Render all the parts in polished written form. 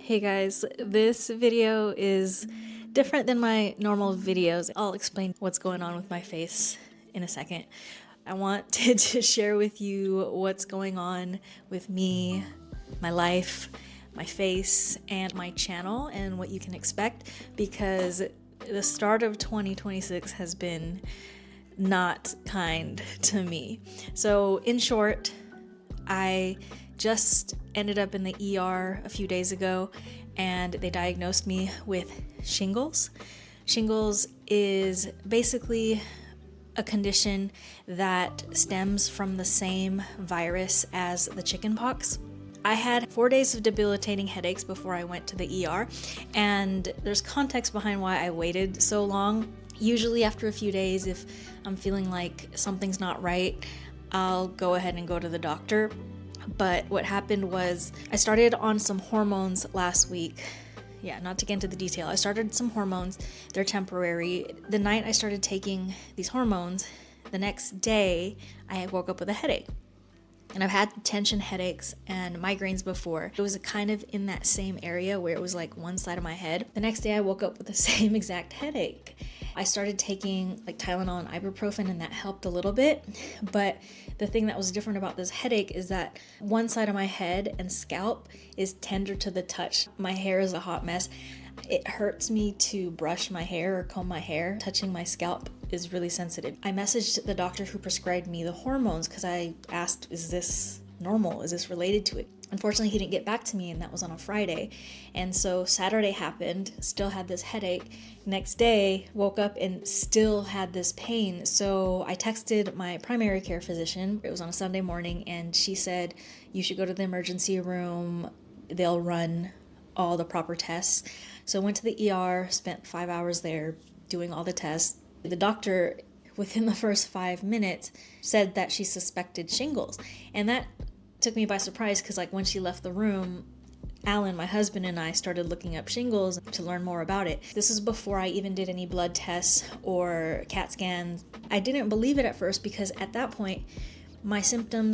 Hey guys, this video is different than my normal videos. I'll explain what's going on with my face in a second. I wanted to share with you what's going on with me, my life, my face, and my channel, and what you can expect, because the start of 2026 has been not kind to me. So in short, I just ended up in the ER a few days ago and they diagnosed me with shingles. Shingles is basically a condition that stems from the same virus as the chickenpox. I had 4 days of debilitating headaches before I went to the ER, and there's context behind why I waited so long. Usually after a few days, if I'm feeling like something's not right, I'll go ahead and go to the doctor. But what happened was I started on some hormones last week. Yeah, not to get into the detail. I started some hormones. They're temporary. The night I started taking these hormones, the next day I woke up with a headache. And I've had tension headaches and migraines before. It was kind of in that same area where it was like one side of my head. The next day I woke up with the same exact headache. I started taking like Tylenol and ibuprofen, and that helped a little bit. But the thing that was different about this headache is that one side of my head and scalp is tender to the touch. My hair is a hot mess. It hurts me to brush my hair or comb my hair. Touching my scalp is really sensitive. I messaged the doctor who prescribed me the hormones because I asked, is this normal? Is this related to it? Unfortunately, he didn't get back to me, and that was on a Friday. And so Saturday happened, still had this headache. Next day, woke up and still had this pain. So I texted my primary care physician. It was on a Sunday morning, and she said, you should go to the emergency room. They'll run all the proper tests. So I went to the ER, spent 5 hours there doing all the tests. The doctor, within the first 5 minutes, said that she suspected shingles. And that took me by surprise because like when she left the room, Alan, my husband, and I started looking up shingles to learn more about it. This is before I even did any blood tests or CAT scans. I didn't believe it at first because at that point, my symptom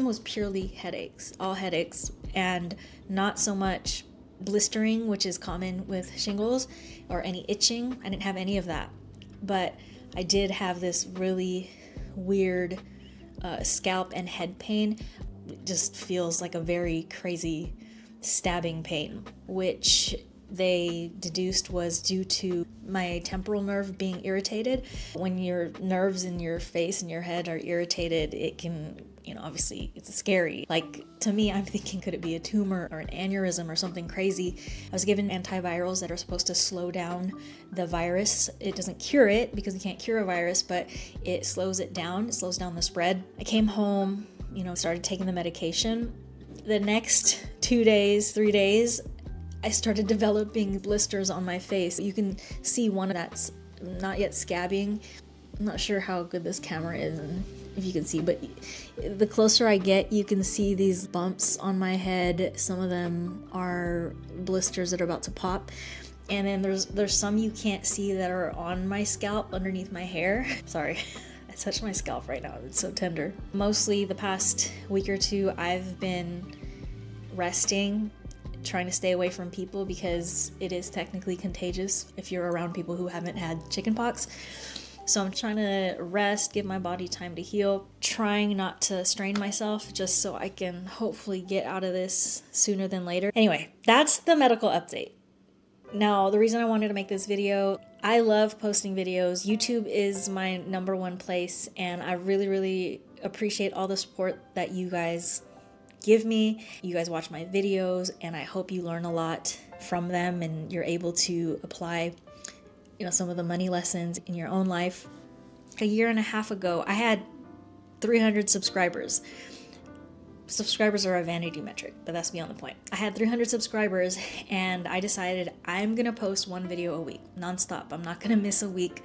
was purely headaches, all headaches, and not so much blistering, which is common with shingles, or any itching. I didn't have any of that, but I did have this really weird scalp and head pain. It just feels like a very crazy stabbing pain, which they deduced was due to my temporal nerve being irritated. When your nerves in your face and your head are irritated, it can, obviously it's scary. Like to me, I'm thinking, could it be a tumor or an aneurysm or something crazy? I was given antivirals that are supposed to slow down the virus. It doesn't cure it because you can't cure a virus, but it slows it down. It slows down the spread. I came home, started taking the medication. The next 2 days, 3 days, I started developing blisters on my face. You can see one that's not yet scabbing. I'm not sure how good this camera is and if you can see, but the closer I get, you can see these bumps on my head. Some of them are blisters that are about to pop. And then there's some you can't see that are on my scalp underneath my hair. Sorry, I touched my scalp right now. It's so tender. Mostly the past week or two, I've been resting, trying to stay away from people because it is technically contagious if you're around people who haven't had chickenpox. So I'm trying to rest, give my body time to heal, trying not to strain myself just so I can hopefully get out of this sooner than later. Anyway, that's the medical update. Now, the reason I wanted to make this video, I love posting videos. YouTube is my #1 place, and I really, really appreciate all the support that you guys give me. You guys watch my videos, and I hope you learn a lot from them and you're able to apply some of the money lessons in your own life. A year and a half ago, I had 300 subscribers. Subscribers are a vanity metric, but that's beyond the point. I had 300 subscribers and I decided I'm gonna post one video a week, nonstop. I'm not gonna miss a week.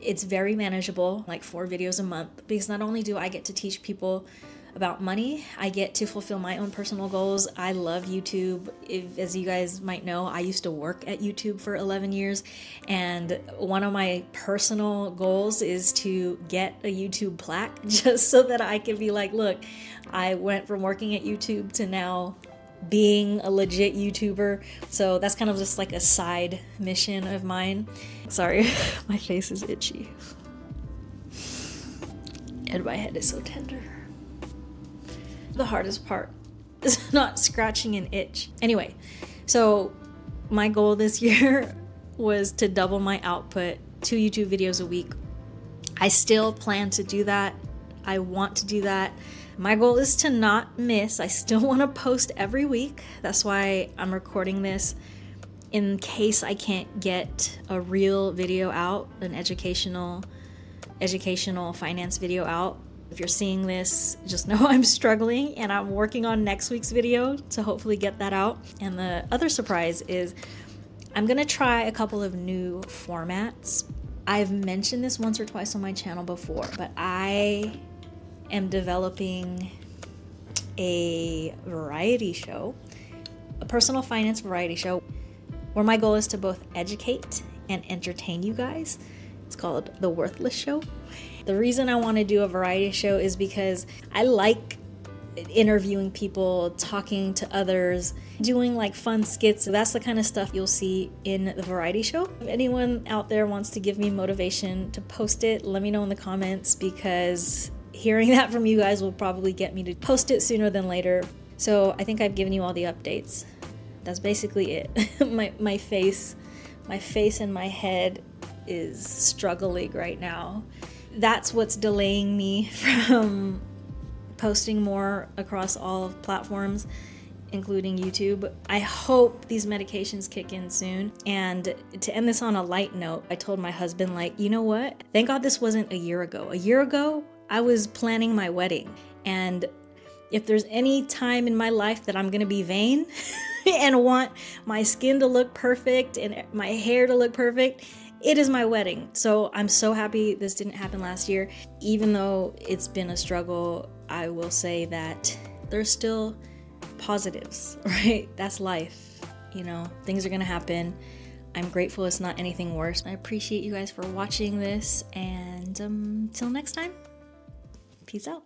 It's very manageable, like 4 videos a month, because not only do I get to teach people about money, I get to fulfill my own personal goals. I love YouTube. As you guys might know, I used to work at YouTube for 11 years, and one of my personal goals is to get a YouTube plaque just so that I can be like, look, I went from working at YouTube to now being a legit YouTuber. So that's kind of just like a side mission of mine. Sorry, my face is itchy. And my head is so tender. The hardest part is not scratching an itch. Anyway, so my goal this year was to double my output, 2 YouTube videos a week. I still plan to do that. I want to do that. My goal is to not miss. I still want to post every week. That's why I'm recording this in case I can't get a real video out, an educational finance video out. If you're seeing this, just know I'm struggling and I'm working on next week's video to hopefully get that out. And the other surprise is I'm gonna try a couple of new formats. I've mentioned this once or twice on my channel before, but I am developing a variety show, a personal finance variety show, where my goal is to both educate and entertain you guys. It's called The Worthless Show. The reason I want to do a variety show is because I like interviewing people, talking to others, doing like fun skits. So that's the kind of stuff you'll see in the variety show. If anyone out there wants to give me motivation to post it, let me know in the comments, because hearing that from you guys will probably get me to post it sooner than later. So I think I've given you all the updates. That's basically it. my face and my head is struggling right now. That's what's delaying me from posting more across all platforms, including YouTube. I hope these medications kick in soon. And to end this on a light note, I told my husband, like, you know what? Thank God this wasn't a year ago. A year ago, I was planning my wedding. And if there's any time in my life that I'm gonna be vain and want my skin to look perfect and my hair to look perfect, it is my wedding. So I'm so happy this didn't happen last year. Even though it's been a struggle, I will say that there's still positives, right? That's life. You know, things are gonna happen. I'm grateful it's not anything worse. I appreciate you guys for watching this, and till next time, peace out.